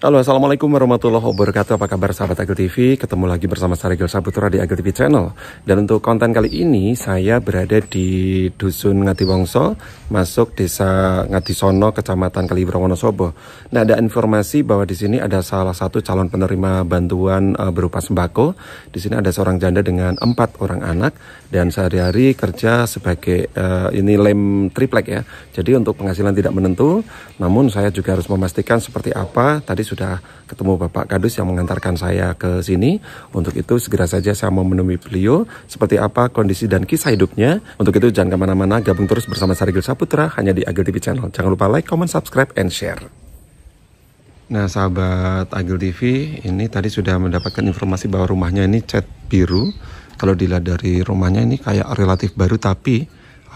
Halo, assalamualaikum warahmatullahi wabarakatuh. Apa kabar sahabat Agil TV? Ketemu lagi bersama saya Regil Saputra di Agil TV Channel. Dan untuk konten kali ini saya berada di Dusun Ngatiwongso, masuk Desa Ngatisono, Kecamatan Kaliwiro, Wonosobo. Nah, ada informasi bahwa di sini ada salah satu calon penerima bantuan berupa sembako. Di sini ada seorang janda dengan 4 orang anak dan sehari-hari kerja sebagai ini lem triplek ya. Jadi untuk penghasilan tidak menentu. Namun saya juga harus memastikan seperti apa. Tadi sudah ketemu Bapak Kadus yang mengantarkan saya ke sini. Untuk itu segera saja saya mau menemui beliau seperti apa kondisi dan kisah hidupnya. Untuk itu jangan kemana-mana, gabung terus bersama saya Regil Saputra hanya di Agil TV Channel. Jangan lupa like, comment, subscribe, and share. Nah sahabat Agil TV, ini tadi sudah mendapatkan informasi bahwa rumahnya ini cat biru. Kalau dilihat dari rumahnya ini kayak relatif baru, tapi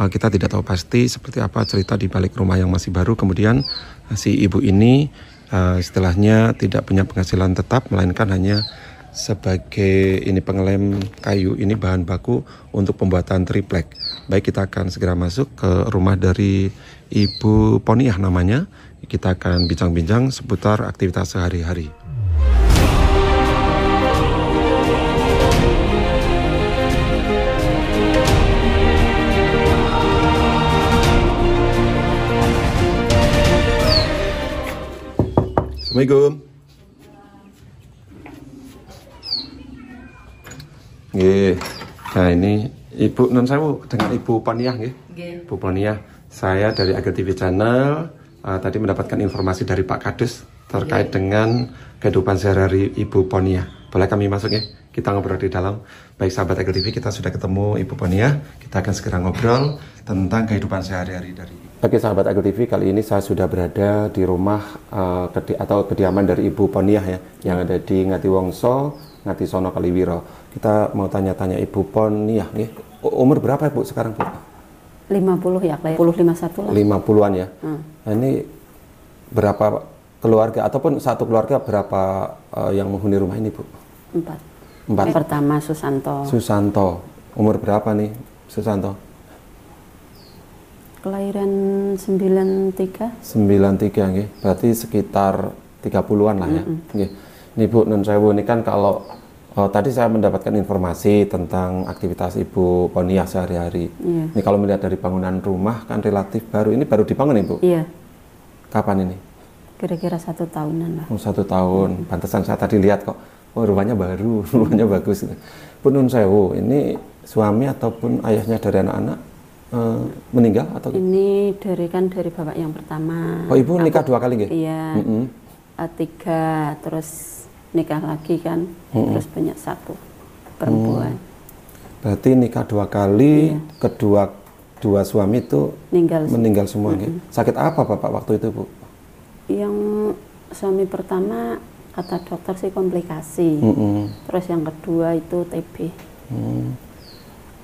kita tidak tahu pasti seperti apa cerita di balik rumah yang masih baru. Kemudian si ibu ini istilahnya tidak punya penghasilan tetap, melainkan hanya sebagai ini pengelem kayu, ini bahan baku untuk pembuatan triplek. Baik, kita akan segera masuk ke rumah dari Ibu Poniah namanya. Kita akan bincang-bincang seputar aktivitas sehari-hari. Assalamualaikum. Nggih. Nah, ini Ibu nun sewu dengan Ibu Poniah nggih. Ibu Poniah, saya dari Agil TV Channel tadi mendapatkan informasi dari Pak Kadus terkait dengan kehidupan sehari-hari Ibu Poniah. Boleh kami masuk ya? Kita ngobrol di dalam. Baik sahabat Agil TV, kita sudah ketemu Ibu Poniah. Kita akan segera ngobrol tentang kehidupan sehari-hari dari Ibu. Oke sahabat Agil TV, kali ini saya sudah berada di rumah atau kediaman dari Ibu Poniah ya, yang ada di Ngatiwongso, Ngatisono, Kaliwiro. Kita mau tanya-tanya Ibu Poniah nih, umur berapa Ibu sekarang Bu? 50 ya, 51 lah. 50-an ya. Nah, ini berapa keluarga ataupun satu keluarga berapa yang menghuni rumah ini Bu? 4. Pertama Susanto. Susanto, umur berapa nih Susanto? Kelahiran 93. 93 nggih. Berarti sekitar 30-an lah ya. Nggih. Ini Bu nun sewu, ini kan kalau tadi saya mendapatkan informasi tentang aktivitas Ibu Poniah sehari-hari. Ini kalau melihat dari bangunan rumah kan relatif baru. Ini baru dibangun Ibu? Iya. Kapan ini? Kira-kira 1 tahunan lah. 1 tahun. Pantesan saya tadi lihat kok, oh rumahnya baru, rumahnya bagus. Bu nun sewu, ini suami ataupun ayahnya dari anak-anak meninggal atau? Ini dari bapak yang pertama. Oh Ibu nikah 2 kali nggih? Iya. 3, terus nikah lagi kan, terus banyak 1 perempuan. Berarti nikah 2 kali, iya. Kedua suami itu meninggal semua nggih. Sakit apa Bapak waktu itu Bu? Yang suami pertama kata dokter sih komplikasi. Terus yang kedua itu TB.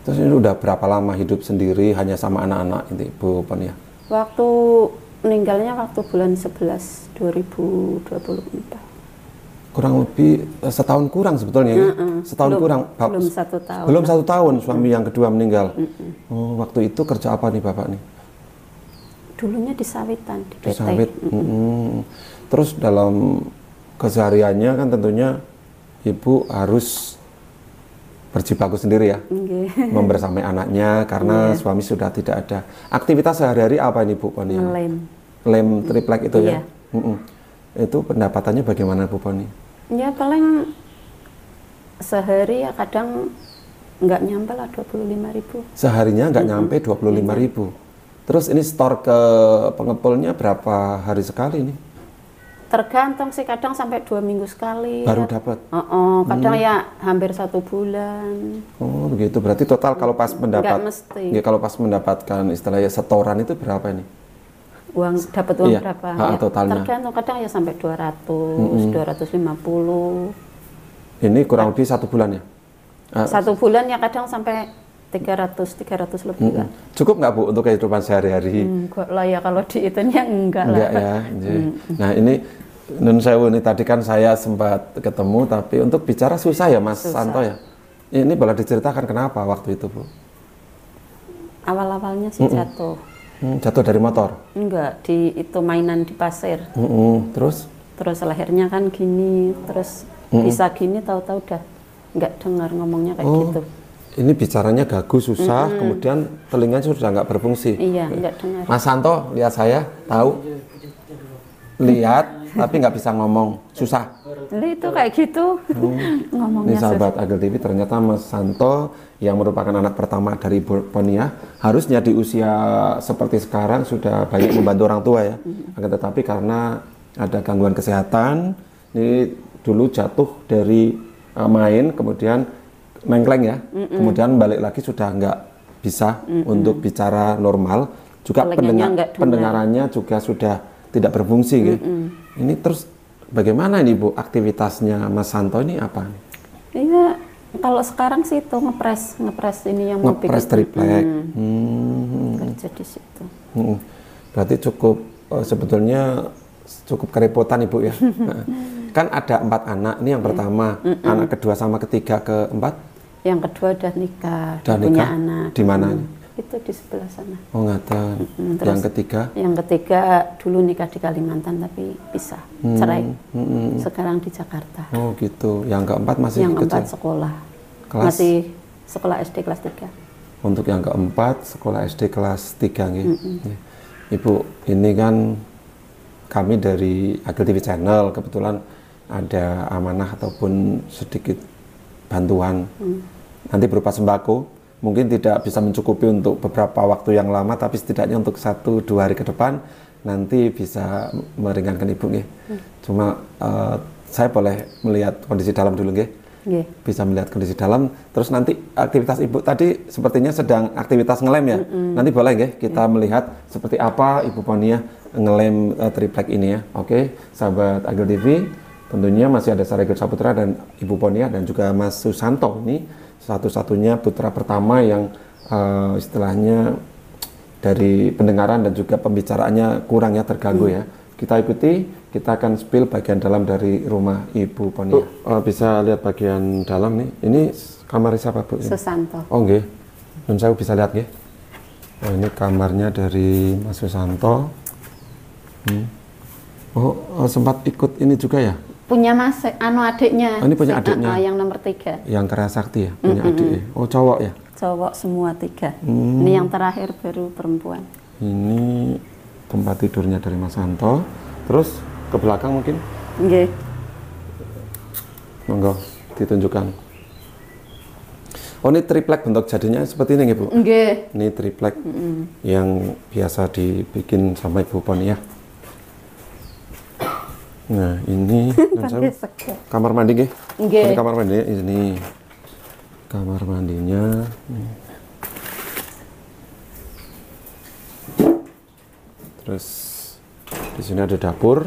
Terus ini udah berapa lama hidup sendiri hanya sama anak-anak itu Ibu Poniah? Waktu meninggalnya waktu bulan 11 2024. Kurang lebih setahun kurang sebetulnya ya? Setahun kurang? Belum 1 tahun. Belum 1 tahun suami yang kedua meninggal? Oh, waktu itu kerja apa nih Bapak nih? Dulunya di sawitan, di PT. Di sawit. Terus dalam kesehariannya kan tentunya Ibu harus berjibaku sendiri ya, membersamai anaknya karena suami sudah tidak ada. Aktivitas sehari-hari apa ini Bu Poniah? Lem triplek itu ya? Itu pendapatannya bagaimana Bu Poniah? Ya paling sehari ya kadang nggak nyampe lah 25.000. Seharinya nggak nyampe 25.000. Terus ini store ke pengepulnya berapa hari sekali nih? Tergantung sih, kadang sampai 2 minggu sekali. Baru dapat? Kadang ya hampir 1 bulan. Oh begitu, berarti total kalau pas ya, kalau pas mendapatkan istilahnya setoran itu berapa ini? Dapat uang berapa? Ya, totalnya. Tergantung, kadang ya sampai 200, 250. Ini kurang lebih 1 bulan ya? 1 bulan ya kadang sampai 300 lebih kan. Cukup nggak Bu untuk kehidupan sehari-hari? Enggak lah ya, kalau diitungnya enggak lah. Ya. Nah ini Nun Sewu, ini tadi kan saya sempat ketemu, tapi untuk bicara susah ya Mas Santo ya. Ini boleh diceritakan kenapa waktu itu Bu? Awal-awalnya sih jatuh. Jatuh dari motor? Enggak, itu mainan di pasir. Terus lehernya kan gini, terus bisa gini, tahu-tahu udah nggak dengar ngomongnya kayak gitu. Ini bicaranya gagu, susah, kemudian telinganya sudah nggak berfungsi. Iya, nggak dengar. Mas Santo, lihat saya, tahu? Lihat, tapi nggak bisa ngomong, susah. Itu kayak gitu, ngomongnya. Ini sahabat Agel TV, ternyata Mas Santo yang merupakan anak pertama dari Ibu Poniah, harusnya di usia seperti sekarang sudah banyak membantu orang tua ya. Akan tetapi karena ada gangguan kesehatan, ini dulu jatuh dari main, kemudian mengkleng ya, kemudian balik lagi sudah nggak bisa untuk bicara normal, juga pendengarannya juga sudah tidak berfungsi gitu. Ini terus bagaimana ini Bu aktivitasnya Mas Santo ini apa? Iya, kalau sekarang sih itu ngepres ini yang mau ngepres triplek. Kerja di situ. Berarti cukup sebetulnya cukup kerepotan Ibu ya. Kan ada 4 anak, ini yang pertama, anak kedua sama ketiga, keempat? Yang kedua udah nikah, punya anak. Di mana? Itu di sebelah sana. Oh ngaten. Yang ketiga? Yang ketiga dulu nikah di Kalimantan tapi pisah, cerai. Sekarang di Jakarta. Oh gitu. Yang keempat masih yang kecil? Yang keempat sekolah. Masih sekolah SD kelas 3. Untuk yang keempat sekolah SD kelas 3 gitu. Ibu, ini kan kami dari Agel TV Channel kebetulan ada amanah ataupun sedikit bantuan nanti berupa sembako, mungkin tidak bisa mencukupi untuk beberapa waktu yang lama, tapi setidaknya untuk 1-2 hari ke depan nanti bisa meringankan Ibu nggih. Cuma saya boleh melihat kondisi dalam dulu nggih? Bisa melihat kondisi dalam, terus nanti aktivitas Ibu tadi sepertinya sedang aktivitas ngelem ya. Nanti boleh nggih kita melihat seperti apa Ibu Poniah ngelem triplek ini ya. Oke, sahabat Agel TV, tentunya masih ada Saregel Saputra dan Ibu Poniah dan juga Mas Susanto, ini satu-satunya putra pertama yang istilahnya dari pendengaran dan juga pembicaraannya kurang ya, terganggu ya. Kita ikuti, kita akan spill bagian dalam dari rumah Ibu Poniah. Bisa lihat bagian dalam nih, ini kamar siapa Bu? Susanto. Oh nggih, Nun saya bisa lihat nggih. Oh ini kamarnya dari Mas Susanto. Oh sempat ikut ini juga ya? Punya Mas, adiknya. Oh, ini punya adiknya? Yang nomor 3. Yang Kerasakti ya? Punya adik ya? Oh cowok ya? Cowok semua 3. Ini yang terakhir baru perempuan. Ini tempat tidurnya dari Mas Santo. Terus ke belakang mungkin? Nggih. Monggo ditunjukkan. Oh ini triplek bentuk jadinya seperti ini nggih Bu? Nggih. Ini triplek yang biasa dibikin sama Ibu Poniah. Nah ini kamar mandi nggih? Ini kamar mandi, ini kamar mandinya. Terus di sini ada dapur.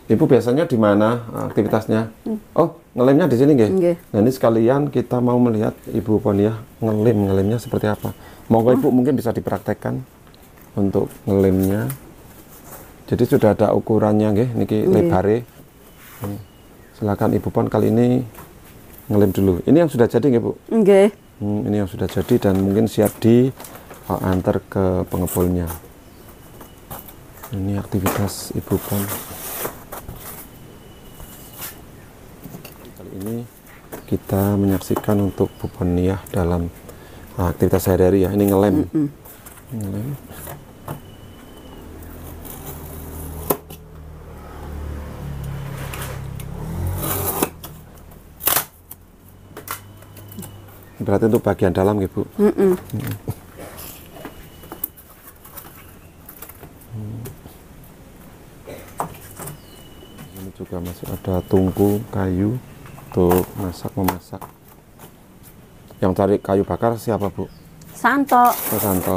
Ibu biasanya di mana aktivitasnya? Oh ngelemnya di sini nggih? Nah ini sekalian kita mau melihat Ibu Poniah ngelemnya seperti apa. Monggo Ibu mungkin bisa dipraktekkan untuk ngelemnya. Jadi sudah ada ukurannya nggih, niki lebare. Silakan Ibu Pon kali ini ngelem dulu. Ini yang sudah jadi nggih Bu? Nggih. Ini yang sudah jadi dan mungkin siap diantar ke pengepulnya. Ini aktivitas Ibu Pon. Kali ini kita menyaksikan untuk Bu Poniah dalam aktivitas sehari-hari ya. Ini ngelem. Ngelem. Berarti untuk bagian dalam ya Bu? Ini juga masih ada tungku kayu untuk memasak. Yang cari kayu bakar siapa Bu? Santo. Oh, Santo.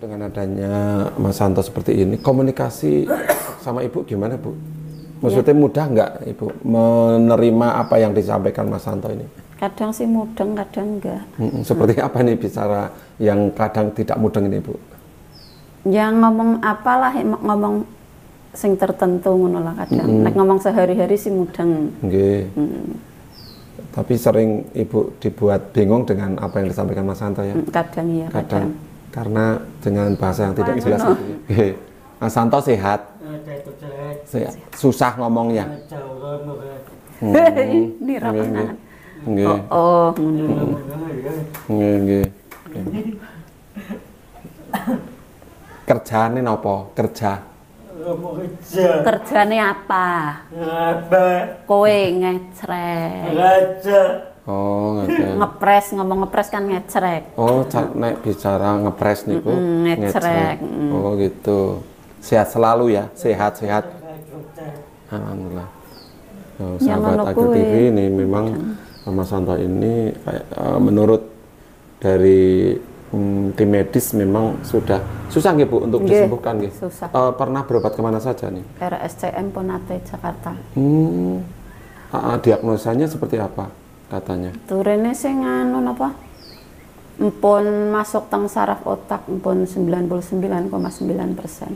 Dengan adanya Mas Santo seperti ini, komunikasi sama Ibu gimana, Bu? Maksudnya mudah nggak Ibu menerima apa yang disampaikan Mas Santo ini? Kadang sih mudeng, kadang enggak. Seperti apa nih bicara yang kadang tidak mudeng ini, Bu? Yang ngomong apalah, ngomong sing tertentu ngono lah kadang. Nek ngomong sehari-hari sih mudeng. Nggih. Tapi sering Ibu dibuat bingung dengan apa yang disampaikan Mas Santo ya? Kadang iya, kadang. Karena dengan bahasa yang tidak jelas. Mas Santo sehat? Susah ngomongnya? Ini rapanan. Oh, nggih. Kerjane napa? Kerjane apa? Kowe ngecrek. Oh, ngecrek. Ngepres, ngomong ngepres kan ngecrek. Oh, nek bicara ngepres niku ngecrek. Oh, gitu. Sehat selalu ya, sehat-sehat. Alhamdulillah. Oh, sahabat Agil TV ini memang Mas Santo ini kayak menurut dari tim medis memang sudah susah nggih Bu untuk disembuhkan nggih. Susah. Pernah berobat kemana saja nih? RSCM Ponate Jakarta. Diagnosanya seperti apa katanya? Turene sing anu napa? Empun masuk teng saraf otak empun 99,9%.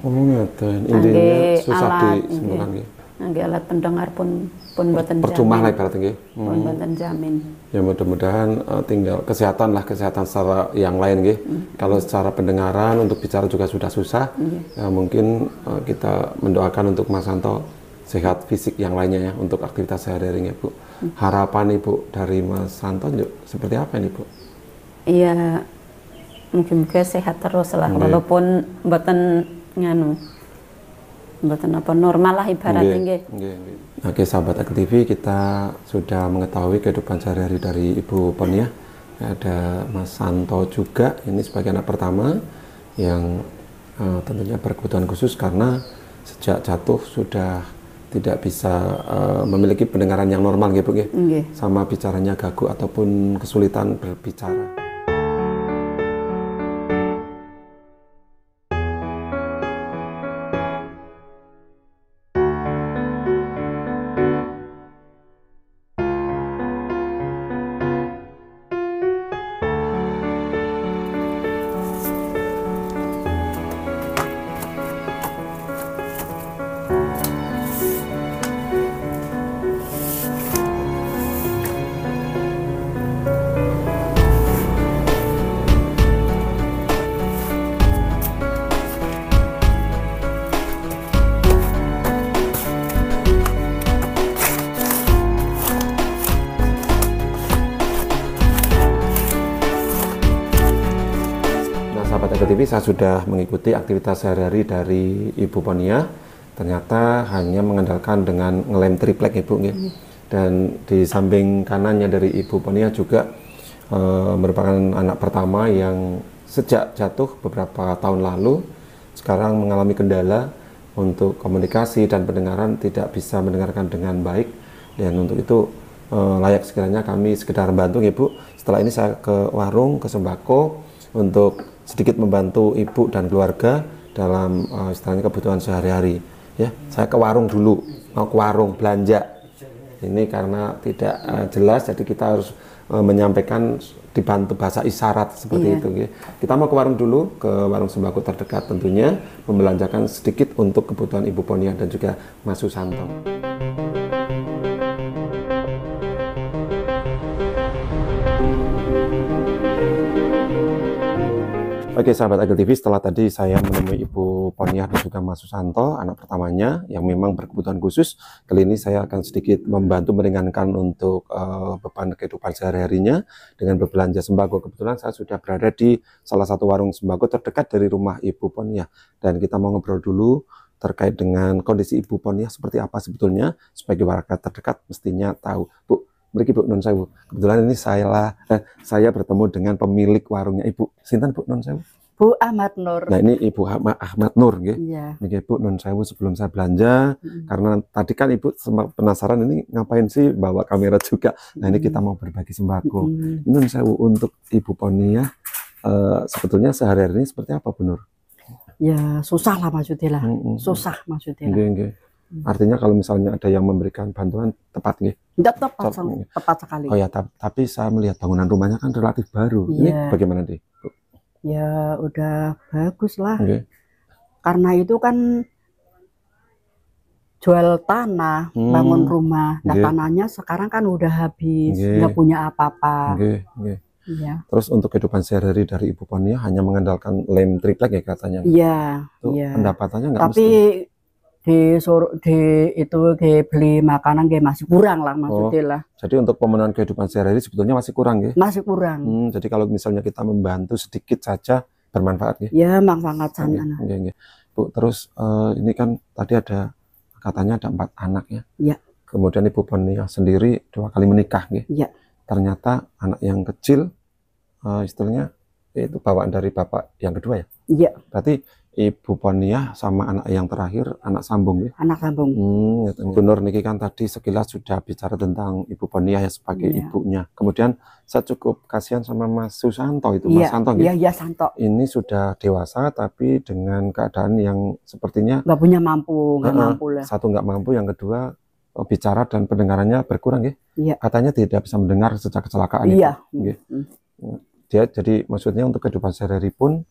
Oh ngeten. Intinya susah disembuhkan nggih. Nggih alat pendengar pun boten percuma lah ibaratnya nggih. Pun boten jamin. Ya mudah-mudahan tinggal kesehatan secara yang lain nggih. Kalau secara pendengaran untuk bicara juga sudah susah. Ya mungkin kita mendoakan untuk Mas Santo sehat fisik yang lainnya ya untuk aktivitas sehari-hari Bu. Harapan Ibu dari Mas Santo seperti apa nih Bu? Iya, mungkin sehat terus lah, walaupun mboten nganu, mboten apa normal lah ibaratnya nggih. Oke, sahabat Agil TV, kita sudah mengetahui kehidupan sehari-hari dari Ibu Ponia. Ada Mas Santo juga, ini sebagai anak pertama yang tentunya berkebutuhan khusus karena sejak jatuh sudah tidak bisa memiliki pendengaran yang normal gitu nggih. Sama bicaranya gagu ataupun kesulitan berbicara. Sahabat Agil TV, saya sudah mengikuti aktivitas sehari-hari dari Ibu Ponia. Ternyata hanya mengandalkan dengan ngelem triplek Ibu. Dan di samping kanannya dari Ibu Ponia juga merupakan anak pertama yang sejak jatuh beberapa tahun lalu sekarang mengalami kendala untuk komunikasi dan pendengaran, tidak bisa mendengarkan dengan baik. Dan untuk itu layak sekiranya kami sekedar bantu Ibu. Setelah ini saya ke warung, ke sembako untuk sedikit membantu Ibu dan keluarga dalam istilahnya kebutuhan sehari-hari. Ya, saya ke warung dulu, mau ke warung belanja. Ini karena tidak jelas, jadi kita harus menyampaikan dibantu bahasa isyarat seperti itu. Ya. Kita mau ke warung dulu, ke warung sembako terdekat tentunya, membelanjakan sedikit untuk kebutuhan Ibu Ponia dan juga Mas Susanto. Oke, sahabat Agil TV, setelah tadi saya menemui Ibu Ponia dan juga Mas Susanto, anak pertamanya yang memang berkebutuhan khusus. Kali ini saya akan sedikit membantu meringankan untuk beban kehidupan sehari-harinya dengan berbelanja sembako. Kebetulan saya sudah berada di salah satu warung sembako terdekat dari rumah Ibu Ponia. Dan kita mau ngobrol dulu terkait dengan kondisi Ibu Ponia seperti apa sebetulnya. Sebagai warga terdekat mestinya tahu. Bu, mriki Bu Nun Sewu. Kebetulan ini saya bertemu dengan pemilik warungnya Ibu. Sinten Bu Nun Sewu? Bu Ahmad Nur. Nah, ini Ibu Ahmad Nur nggih. Iya. Nggih Bu Nun Sewu, sebelum saya belanja karena tadi kan Ibu sempat penasaran ini ngapain sih bawa kamera juga. Nah, ini kita mau berbagi sembako. Nun Sewu, untuk Ibu Ponia sebetulnya sehari-hari ini seperti apa Bu Nur? Ya susah lah maksudnya lah. Susah maksudnya. Artinya kalau misalnya ada yang memberikan bantuan tepat nggih? Tepat sekali. Oh ya, tapi saya melihat bangunan rumahnya kan relatif baru. Ini bagaimana nih, Bu? Ya udah bagus lah. Karena itu kan jual tanah, bangun rumah. Nah, tanahnya sekarang kan udah habis, nggak punya apa-apa. Ya. Terus untuk kehidupan sehari-hari dari Ibu Ponia hanya mengandalkan lem triplek ya katanya? Iya. Pendapatannya nggak mesti. Beli makanan masih kurang lah maksudnya lah. Jadi untuk pemenuhan kehidupan sehari-hari sebetulnya masih kurang ya? Masih kurang. Jadi kalau misalnya kita membantu sedikit saja bermanfaat ya? Ya manfaat sana. Bu, terus ini kan tadi katanya ada 4 anak ya? Iya. Kemudian Ibu Ponia sendiri 2 kali menikah ya? Iya. Ternyata anak yang kecil istilahnya itu bawaan dari bapak yang kedua ya? Iya. Berarti Ibu Ponia sama anak yang terakhir anak sambung ya? Anak sambung. Bu Nur niki kan tadi sekilas sudah bicara tentang Ibu Ponia ya sebagai ibunya. Kemudian saya cukup kasihan sama Mas Susanto itu, Mas Santo gitu. Iya, Santo. Ini sudah dewasa tapi dengan keadaan yang sepertinya nggak mampu lah. Satu nggak mampu, yang kedua bicara dan pendengarannya berkurang ya? Iya. Katanya tidak bisa mendengar sejak kecelakaan itu. Dia jadi maksudnya untuk kehidupan sehari-hari pun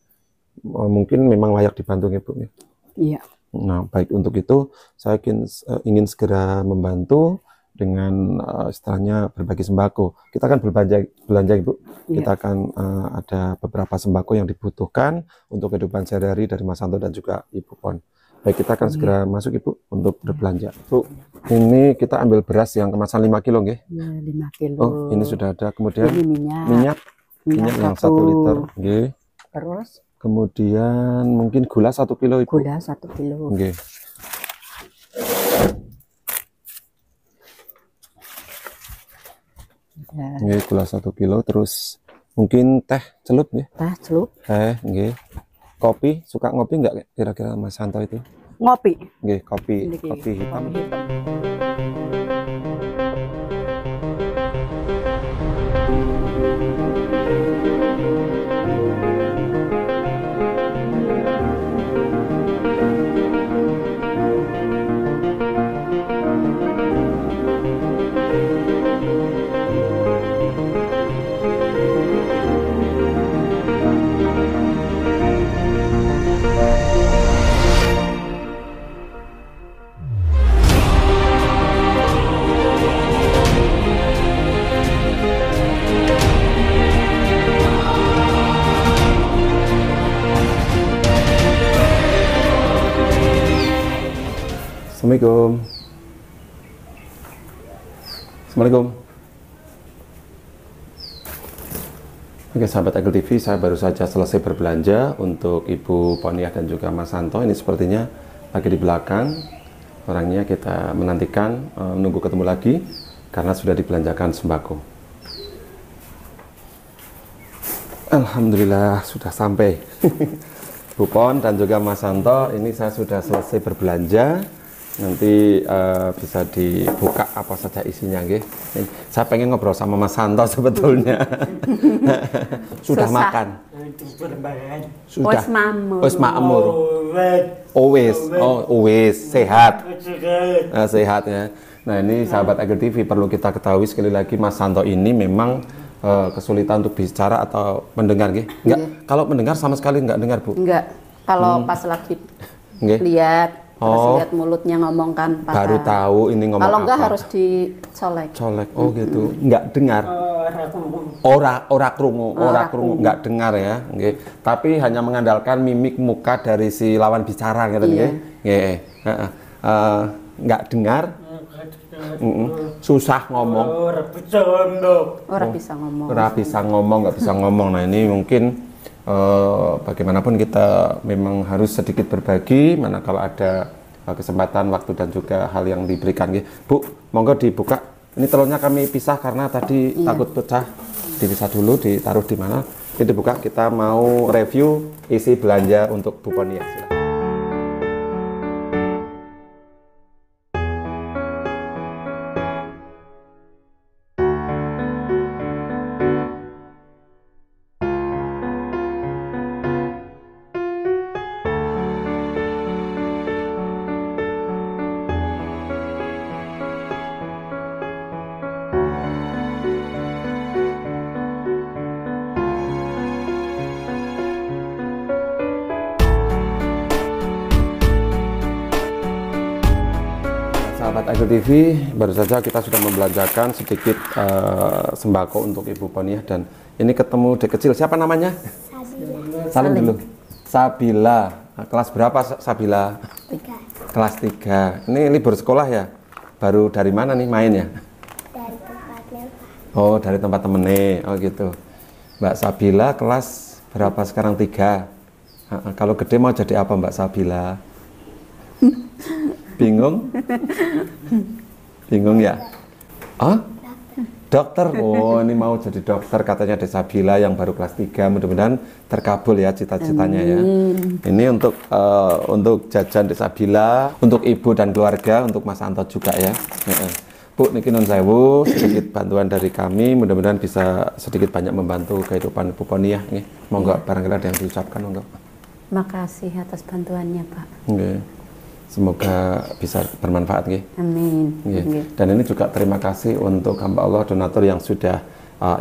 mungkin memang layak dibantu ya Bu. Iya. Nah, baik, untuk itu saya ingin segera membantu dengan istilahnya berbagi sembako. Kita akan belanja Ibu. Iya. Kita akan ada beberapa sembako yang dibutuhkan untuk kehidupan sehari-hari dari Mas Santo dan juga Ibu Pon. Baik, kita akan segera masuk Ibu untuk berbelanja. Bu, ini kita ambil beras yang kemasan 5 kilo nggih? Ya, 5 kilo. Oh, ini sudah ada. Kemudian ini minyak yang 1 liter nggih. Terus kemudian mungkin gula 1 kilo Ibu. Gula 1 kilo. Nggih. Nggih, gula 1 kilo, terus mungkin teh celup nggih. Teh celup. Nggih. Kopi, suka ngopi nggak kira-kira Mas Santo itu? Ngopi. Nggih, kopi hitam. Assalamualaikum. Assalamualaikum. Oke, sahabat Agel TV, saya baru saja selesai berbelanja untuk Ibu Ponia dan juga Mas Santo. Ini sepertinya lagi di belakang. Orangnya kita menantikan, menunggu ketemu lagi karena sudah dibelanjakan sembako. Alhamdulillah sudah sampai. Bu Pon dan juga Mas Santo, ini saya sudah selesai berbelanja. Nanti bisa dibuka apa saja isinya nggih. Saya pengen ngobrol sama Mas Santo sebetulnya. Sudah makan? Sudah. Wis makmur. Wis sehat. Sehat ya. Nah, ini sahabat Agel TV perlu kita ketahui sekali lagi, Mas Santo ini memang kesulitan untuk bicara atau mendengar nggih? Enggak. Kalau mendengar sama sekali enggak dengar, Bu? Enggak. Kalau pas lagi lihat terus lihat mulutnya ngomong kan patah. Baru tahu ini ngomong kalau enggak apa. Harus dicolek. Oh gitu. Enggak dengar. Ora krungu, enggak dengar ya. Nggih. Tapi hanya mengandalkan mimik muka dari si lawan bicara gitu nggih. Nggih. Enggak dengar. Susah ngomong. Ora bisa ngomong. Enggak bisa ngomong. Nah, ini mungkin bagaimanapun kita memang harus sedikit berbagi manakala ada kesempatan, waktu dan juga hal yang diberikan. Bu, monggo dibuka. Ini telurnya kami pisah karena tadi takut pecah. Dipisah dulu, ditaruh di mana? Ini dibuka, kita mau review isi belanja untuk Bu Ponia. Silakan. sahabat Agil TV, baru saja kita sudah membelanjakan sedikit sembako untuk Ibu Poniah, dan ini ketemu dek kecil, siapa namanya? Sabila. Salim dulu. Sabila. Kelas berapa Sabila? 3. Kelas 3. Ini libur sekolah ya? Baru dari mana nih main ya? Dari tempatnya, Pak. Oh, dari tempat temennya. Oh gitu. Mbak Sabila kelas berapa sekarang? 3. Kalau gede mau jadi apa Mbak Sabila? Bingung? Bingung ya? Ah? Dokter. Oh, ini mau jadi dokter katanya Dek Sabila yang baru kelas 3. Mudah-mudahan terkabul ya cita-citanya ya. Ini untuk jajan Dek Sabila, untuk ibu dan keluarga, untuk Mas Anto juga ya. Bu, niki nun sewu, sedikit bantuan dari kami, mudah-mudahan bisa sedikit banyak membantu kehidupan Ibu Poniah. Monggo barangkali ada yang diucapkan, monggo. Makasih atas bantuannya, Pak. Okay. Semoga bisa bermanfaat, nggih. Amin. Dan ini juga terima kasih untuk hamba Allah donatur yang sudah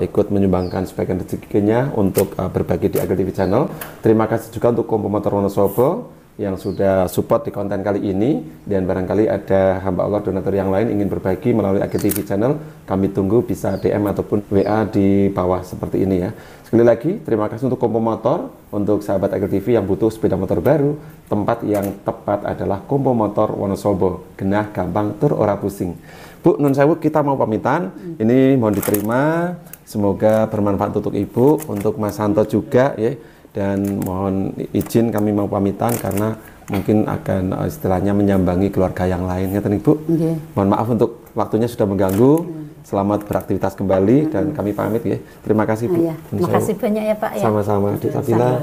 ikut menyumbangkan sebagian rezekinya untuk berbagi di Agil TV Channel. Terima kasih juga untuk Kompo Motor Wonosobo yang sudah support di konten kali ini, dan barangkali ada hamba Allah donatur yang lain ingin berbagi melalui Agil TV Channel, kami tunggu bisa DM ataupun WA di bawah seperti ini ya. Sekali lagi terima kasih untuk Kompo Motor, untuk sahabat Agil TV yang butuh sepeda motor baru, tempat yang tepat adalah Kompo Motor Wonosobo. Genah gampang tur ora pusing. Bu, nun sewu, kita mau pamitan. Ini mohon diterima, semoga bermanfaat untuk Ibu, untuk Mas Santo juga ya. Dan mohon izin kami mau pamitan karena mungkin akan istilahnya menyambangi keluarga yang lain, ngeten Ibu. Mohon maaf untuk waktunya sudah mengganggu. Selamat beraktivitas kembali dan kami pamit ya. Terima kasih Bu. Terima kasih banyak ya Pak ya. Sama-sama Dek Sabila.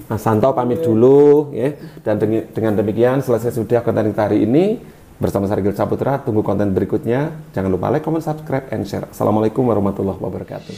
Mas Santo pamit dulu ya. Dan dengan demikian selesai sudah konten kita hari ini bersama Sarigil Saputra. Tunggu konten berikutnya. Jangan lupa like, comment, subscribe, and share. Assalamualaikum warahmatullahi wabarakatuh.